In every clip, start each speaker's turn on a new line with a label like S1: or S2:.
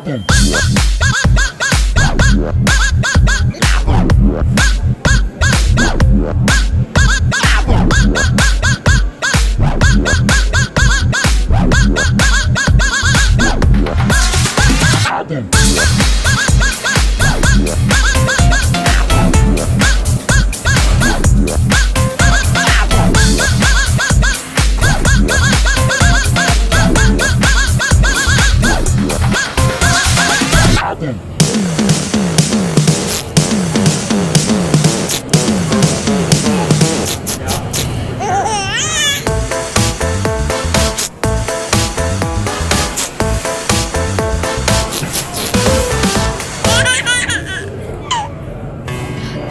S1: happen.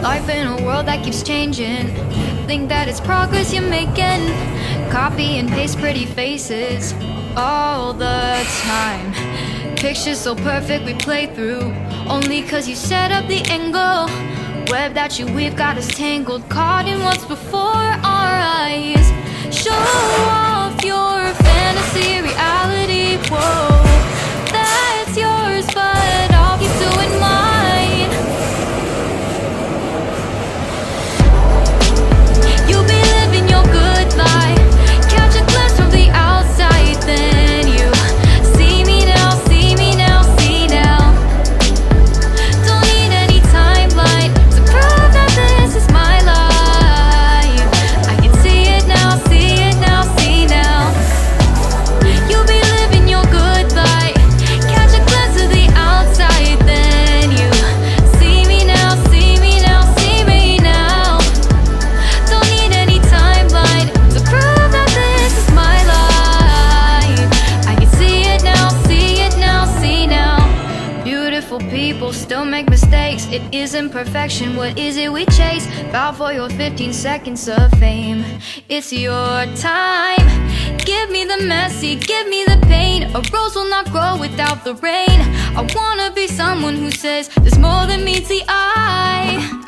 S2: Life in a world that keeps changing. Think that it's progress you're making. Copy and paste pretty faces all the time. Pictures so perfect we play through, only cause you set up the angle. Web that you weave got us tangled, caught in what's before our eyes. Show off your fantasy reality, whoa, that's yours, but I'll keep doing mine. You'll be living your good life, catch a glimpse from the outside, then you see me now, see me now, see now. Don't need any timeline to prove that this is my life. I can see it now, see it now, see now. You'll be living your good life, catch a glimpse of the outside, then you see me now, see me now, see me now. Don't need any timeline to prove that this is my life. I can see it now, see it now, see now. Beautiful people still make mistakes. It isn't perfection, what is it we chase? Bow for your 15 seconds of fame. It's your time. Give me the messy, give me the pain. A rose will not grow without the rain. I wanna be someone who says there's more than meets the eye.